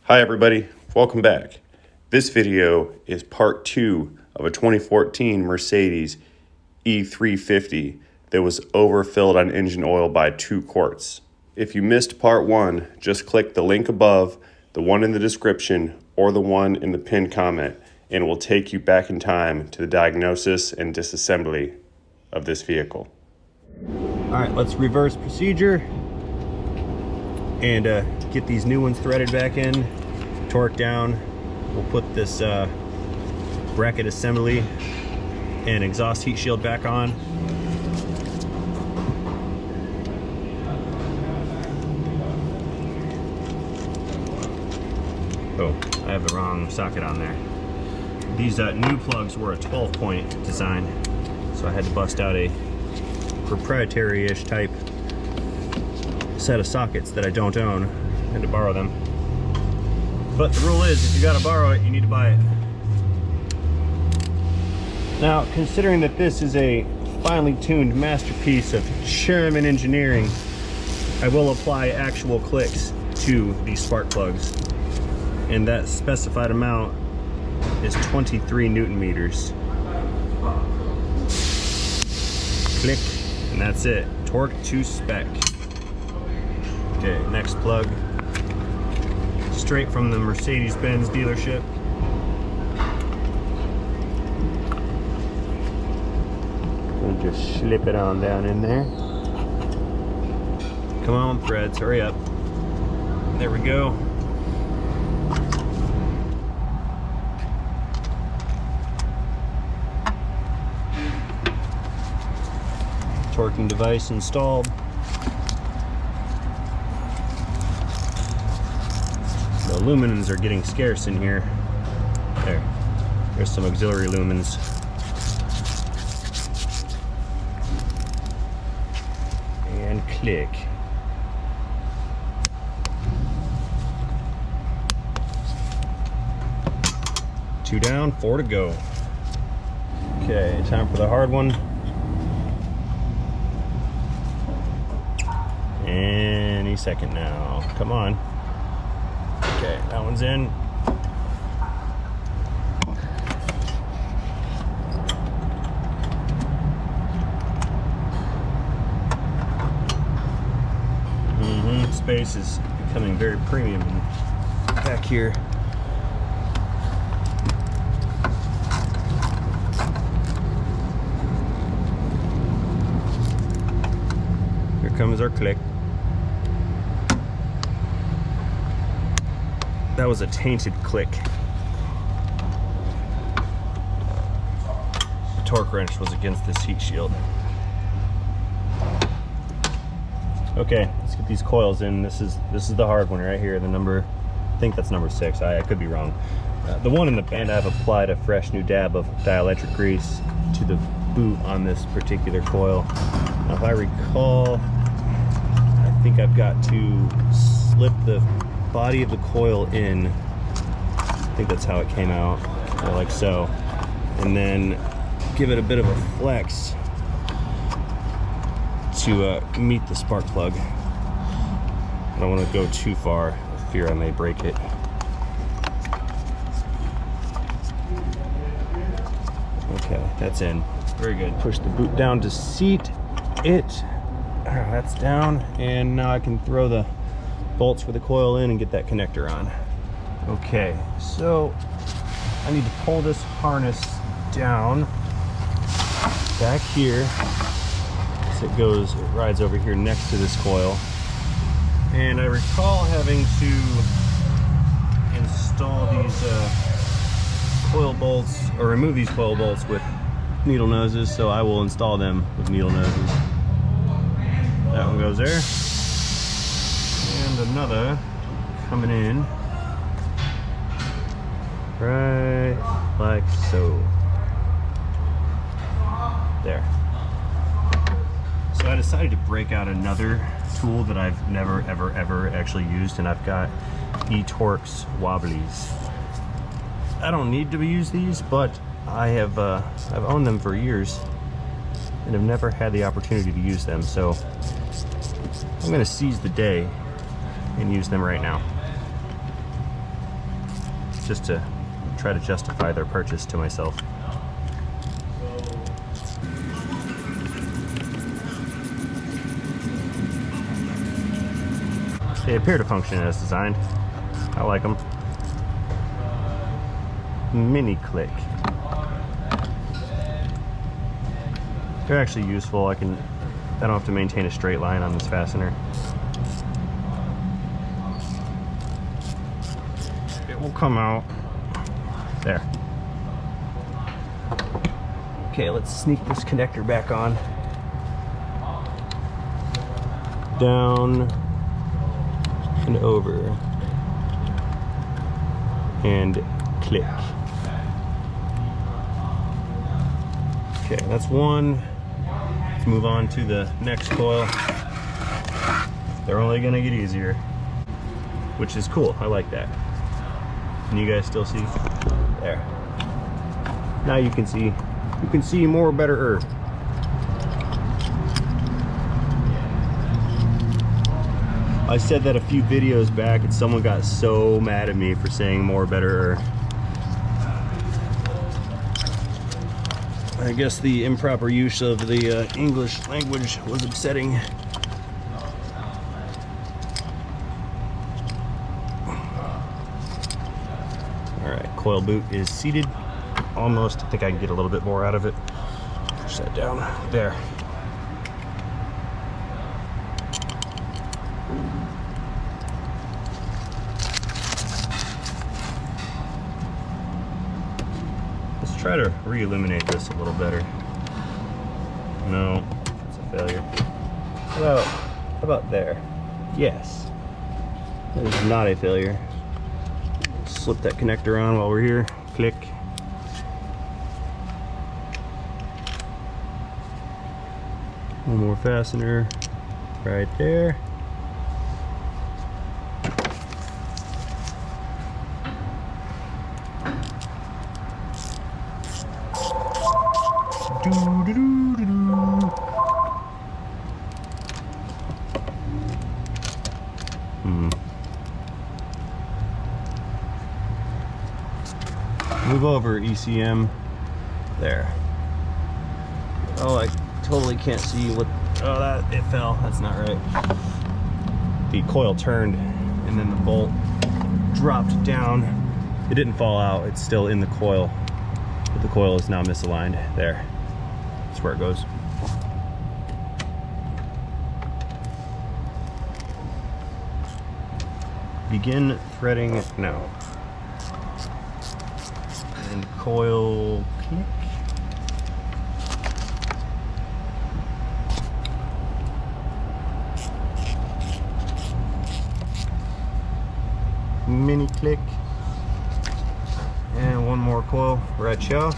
Hi everybody, welcome back. This video is part 2 of a 2014 Mercedes E350 that was overfilled on engine oil by 2 quarts. If you missed part 1, just click the link above, the one in the description, or the one in the pinned comment, and it will take you back in time to the diagnosis and disassembly of this vehicle. Alright, let's reverse procedure and get these new ones threaded back in, torque down. We'll put this bracket assembly and exhaust heat shield back on. Oh, I have the wrong socket on there. These new plugs were a 12-point design, so I had to bust out a proprietary-ish type set of sockets that I don't own. I had to borrow them. But the rule is, if you gotta borrow it, you need to buy it. Now, considering that this is a finely tuned masterpiece of German engineering, I will apply actual clicks to these spark plugs. And that specified amount is 23 Newton meters. Click, and that's it. Torque to spec. Okay, next plug. Straight from the Mercedes-Benz dealership. We'll just slip it on down in there. Come on, threads, hurry up. There we go. Torquing device installed. The lumens are getting scarce in here. There's some auxiliary lumens. And click. Two down, 4 to go. Okay, time for the hard one. Any second now. Come on. Okay, that one's in. Space is becoming very premium back here. Here comes our click. That was a tainted click. The torque wrench was against this heat shield. Okay, let's get these coils in. This is the hard one right here. The number, I think that's number 6. I could be wrong. The one in the band, I've applied a fresh new dab of dielectric grease to the boot on this particular coil. Now, if I recall, I think I've got to slip the body of the coil in. I think that's how it came out, like so, and then give it a bit of a flex to meet the spark plug. I don't want to go too far, I fear I may break it. Okay, that's in. Very good. Push the boot down to seat it. That's down, and now I can throw the bolts for the coil in and get that connector on. Okay, so I need to pull this harness down back here. So it rides over here next to this coil. And I recall having to install these coil bolts, or remove these coil bolts with needle noses, so I will install them with needle noses. That one goes there. And another coming in right like so. There. So I decided to break out another tool that I've never ever actually used, and I've got E-Torx Wobblies. I don't need to use these, but I've owned them for years and have never had the opportunity to use them, so I'm going to seize the day and use them right now. just to try to justify their purchase to myself. They appear to function as designed. I like them. Mini click. They're actually useful. I don't have to maintain a straight line on this fastener. It will come out. There. Okay, let's sneak this connector back on. Down and over. And click. Okay, that's one. Let's move on to the next coil. They're only gonna get easier, which is cool. I like that. Can you guys still see? There. Now you can see. You can see more better. I said that a few videos back and someone got so mad at me for saying more better. I guess the improper use of the English language was upsetting. Alright, coil boot is seated. Almost. I think I can get a little bit more out of it. Push that down. There. Try to re-illuminate this a little better. No, it's a failure. How about there? Yes. That is not a failure. Slip that connector on while we're here. Click. One more fastener right there. Move over, ECM. There. Oh, I totally can't see what. Oh, that it fell. That's not right. The coil turned, and then the bolt dropped down. It didn't fall out. It's still in the coil, but the coil is now misaligned. There. That's where it goes. Begin threading now. And coil click. Mini click. And one more coil right here.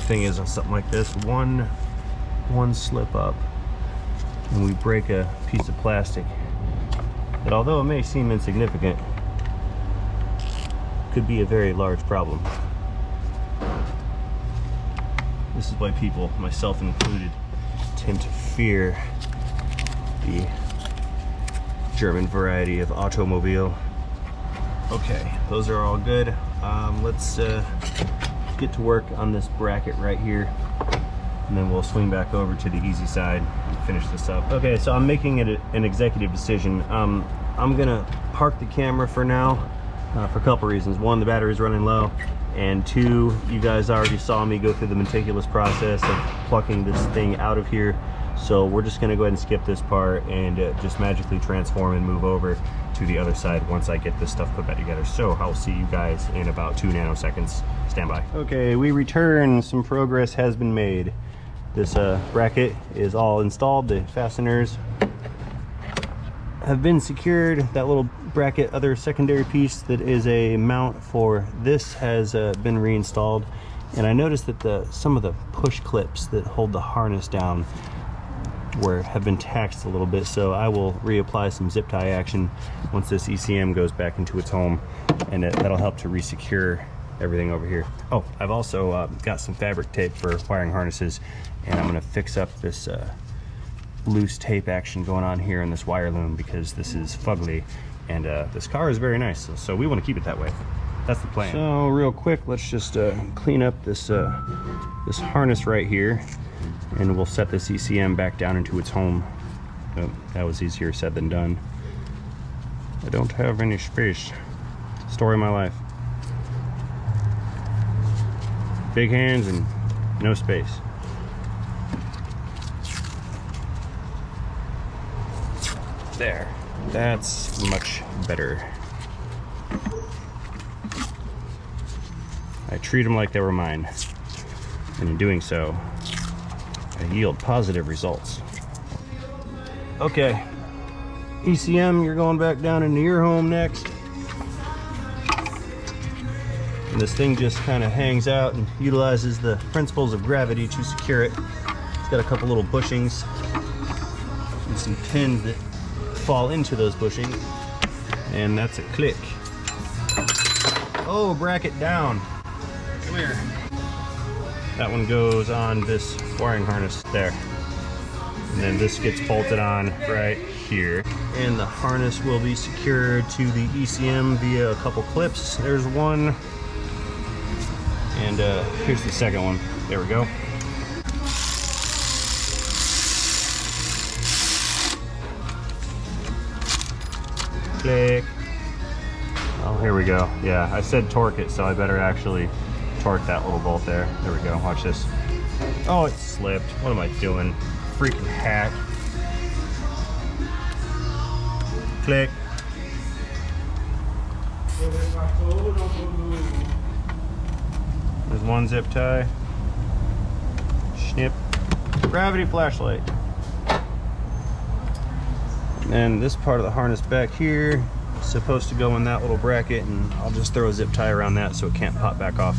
Thing is on something like this, one slip up and we break a piece of plastic that, although it may seem insignificant, could be a very large problem. This is why people, myself included, tend to fear the German variety of automobile. Okay, those are all good. Let's get to work on this bracket right here, and then we'll swing back over to the easy side and finish this up. Okay, so I'm making it an executive decision. I'm gonna park the camera for now for a couple reasons. One, the battery's running low, and two, you guys already saw me go through the meticulous process of plucking this thing out of here. So we're just gonna go ahead and skip this part and just magically transform and move over to the other side once I get this stuff put back together. So I'll see you guys in about 2 nanoseconds. Stand by. Okay, we return. Some progress has been made. This bracket is all installed. The fasteners have been secured. That little bracket, other secondary piece that is a mount for this, has been reinstalled. And I noticed that some of the push clips that hold the harness down have been taxed a little bit, so I will reapply some zip tie action once this ECM goes back into its home, and that'll help to resecure everything over here. Oh, I've also got some fabric tape for wiring harnesses, and I'm going to fix up this loose tape action going on here in this wire loom because this is fugly, and this car is very nice, so we want to keep it that way. That's the plan. So real quick, let's just clean up this this harness right here, and we'll set this ECM back down into its home. Oh, that was easier said than done. I don't have any space. Story of my life. Big hands and no space. There. That's much better. I treat them like they were mine, and in doing so, I yield positive results. Okay, ECM, you're going back down into your home next. And this thing just kind of hangs out and utilizes the principles of gravity to secure it. It's got a couple little bushings and some pins that fall into those bushings, and that's a click. Oh, bracket down. Come here. That one goes on this wiring harness there. And then this gets bolted on right here. And the harness will be secured to the ECM via a couple clips. There's one. And here's the second one. There we go. Click. Oh, here we go. Yeah, I said torque it, so I better actually torque that little bolt there. There we go. Watch this. Oh, it slipped. What am I doing? Freaking hack. Click. There's one zip tie. Snip. Gravity flashlight. And this part of the harness back here is supposed to go in that little bracket, and I'll just throw a zip tie around that so it can't pop back off.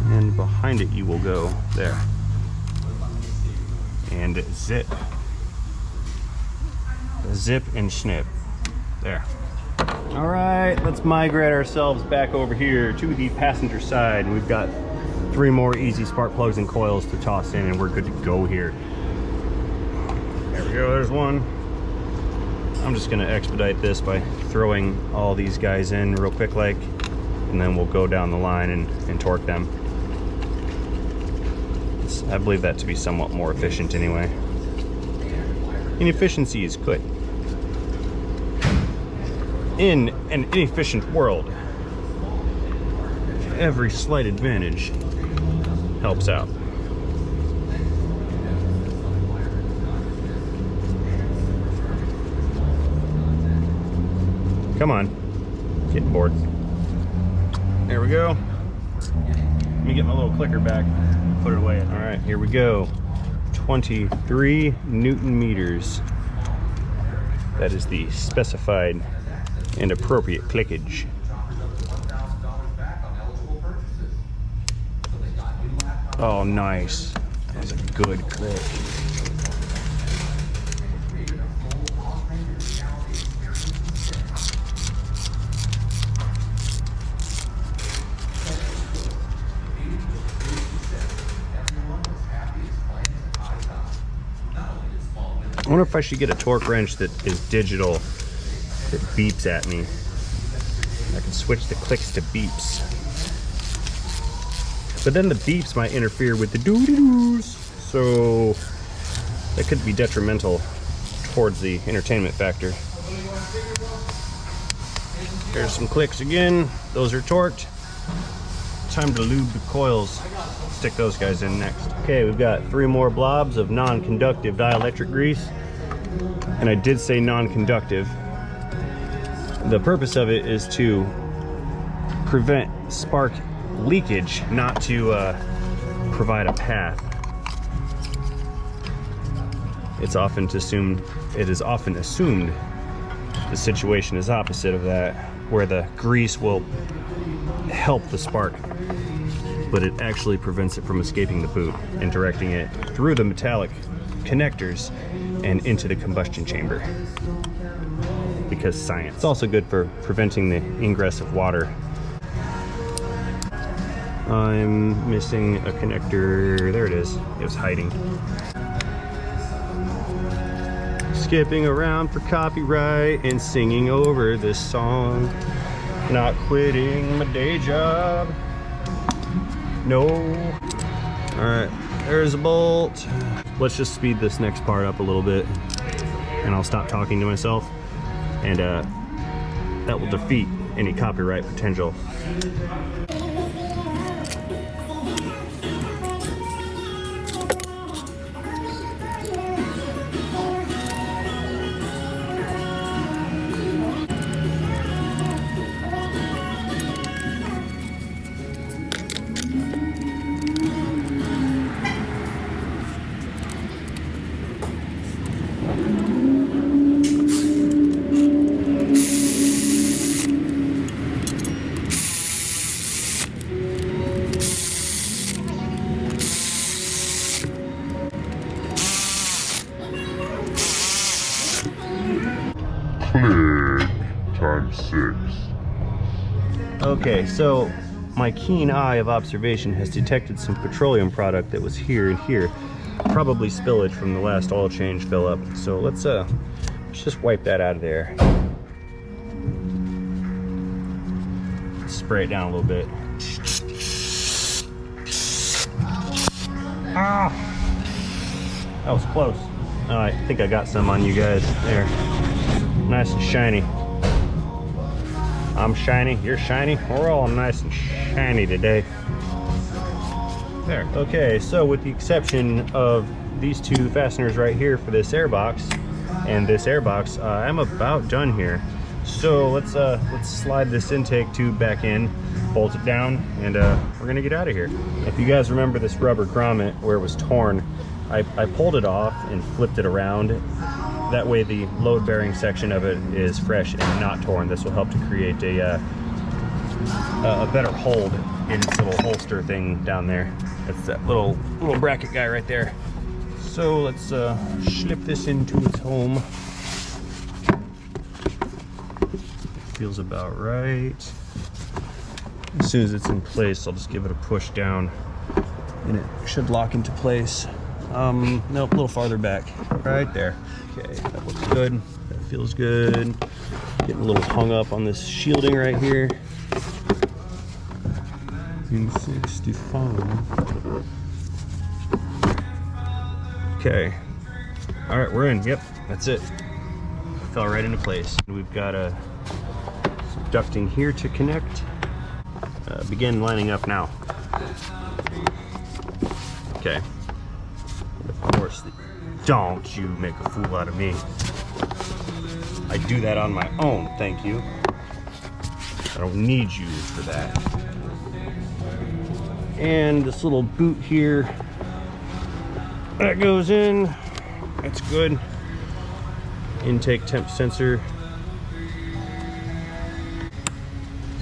And behind it you will go there. And zip. Zip and snip. There. All right, let's migrate ourselves back over here to the passenger side. And we've got 3 more easy spark plugs and coils to toss in, and we're good to go here. There we go, there's one. I'm just gonna expedite this by throwing all these guys in real quick like, and then we'll go down the line and torque them. I believe that to be somewhat more efficient anyway. Inefficiency is good. In an inefficient world, every slight advantage helps out. Come on, getting bored. There we go. Let me get my little clicker back, put it away. All right, here we go. 23 Newton meters. That is the specified and appropriate clickage. Oh, nice. That was a good click. I wonder if I should get a torque wrench that is digital, that beeps at me. I can switch the clicks to beeps. But then the beeps might interfere with the doo-doo-doos, so that could be detrimental towards the entertainment factor. There's some clicks again. Those are torqued. Time to lube the coils. Stick those guys in next. Okay, we've got 3 more blobs of non-conductive dielectric grease. And I did say non-conductive. The purpose of it is to prevent spark leakage, not to provide a path. It is often assumed the situation is opposite of that, where the grease will help the spark but it actually prevents it from escaping the boot and directing it through the metallic connectors and into the combustion chamber. Because science. It's also good for preventing the ingress of water. I'm missing a connector. There it is. It was hiding. Skipping around for copyright and singing over this song. Not quitting my day job. No. All right, there's a bolt. Let's just speed this next part up a little bit and I'll stop talking to myself, and that will defeat any copyright potential. Click times 6. Okay, so my keen eye of observation has detected some petroleum product that was here and here. Probably spillage from the last oil change fill up. So let's just wipe that out of there. Spray it down a little bit. Ah! That was close. Oh, I think I got some on you guys there. Nice and shiny. I'm shiny, you're shiny. We're all nice and shiny today. There. Okay, so with the exception of these two fasteners right here for this airbox and this airbox, I'm about done here. So let's slide this intake tube back in, bolt it down, and we're gonna get out of here. If you guys remember this rubber grommet where it was torn, I pulled it off and flipped it around. That way the load-bearing section of it is fresh and not torn. This will help to create a better hold in its little holster thing down there. That's that little bracket guy right there. So let's slip this into its home. Feels about right. As soon as it's in place, I'll just give it a push down and it should lock into place. Nope, a little farther back, right there. Okay, that looks good. That feels good. Getting a little hung up on this shielding right here. E350. Okay. All right, we're in. Yep, that's it. Fell right into place. We've got some ducting here to connect. Begin lining up now. Okay. Of course, don't you make a fool out of me. I do that on my own, thank you. I don't need you for that. And this little boot here, that goes in. That's good. Intake temp sensor.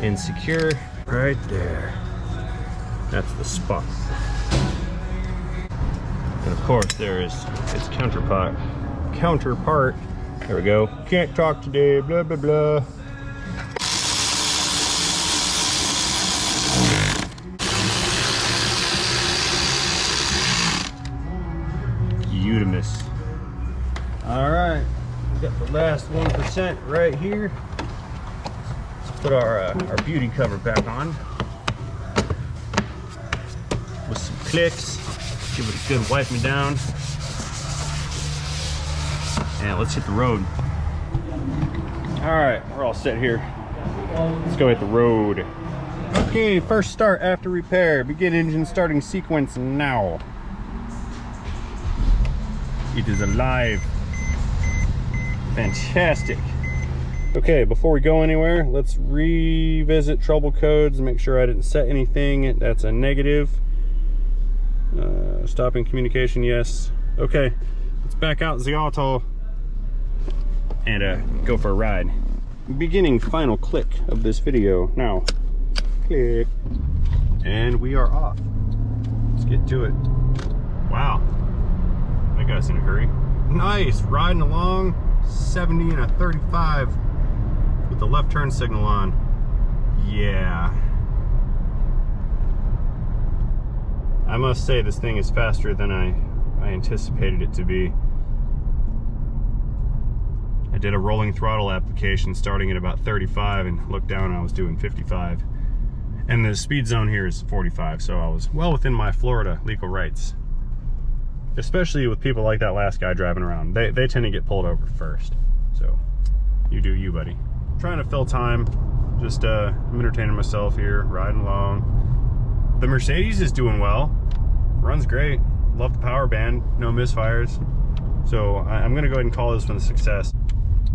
And secure right there. That's the spot. And of course there is its counterpart. There we go. Can't talk today, blah, blah, blah. Utimus. All right, we got the last 1% right here. Let's put our beauty cover back on with some clicks. Give it a good wipe me down. And let's hit the road. All right, we're all set here. Let's go hit the road. Okay, first start after repair. Begin engine starting sequence now. It is alive. Fantastic. Okay, before we go anywhere, let's revisit trouble codes and make sure I didn't set anything that's a negative. Stopping communication, yes. Okay, let's back out the auto and go for a ride. Beginning final click of this video now. Click. And we are off. Let's get to it. Wow, that guy's in a hurry. Nice, riding along, 70 and a 35 with the left turn signal on. Yeah. I must say this thing is faster than I anticipated it to be. I did a rolling throttle application starting at about 35 and looked down and I was doing 55. And the speed zone here is 45, so I was well within my Florida legal rights. Especially with people like that last guy driving around. They tend to get pulled over first. So, you do you, buddy. Trying to fill time. Just I'm entertaining myself here, riding along. The Mercedes is doing well. Runs great. Love the power band. No misfires. So I'm going to go ahead and call this one a success.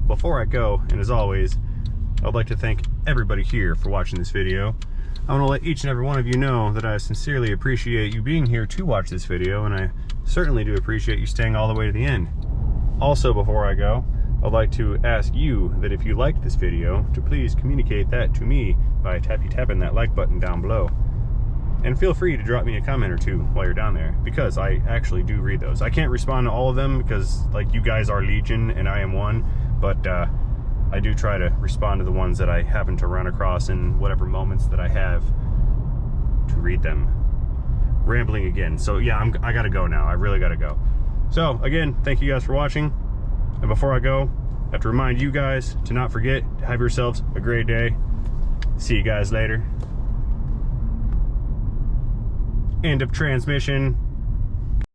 Before I go, and as always, I'd like to thank everybody here for watching this video. I want to let each and every one of you know that I sincerely appreciate you being here to watch this video, and I certainly do appreciate you staying all the way to the end. Also, before I go, I'd like to ask you that if you liked this video, to please communicate that to me by tapping that like button down below. And feel free to drop me a comment or two while you're down there, because I actually do read those. I can't respond to all of them because, like, you guys are legion and I am one, but I do try to respond to the ones that I happen to run across in whatever moments that I have to read them. Rambling again. So yeah, I gotta go now. I really gotta go. So again, thank you guys for watching. And before I go, I have to remind you guys to not forget to have yourselves a great day. See you guys later. End of transmission.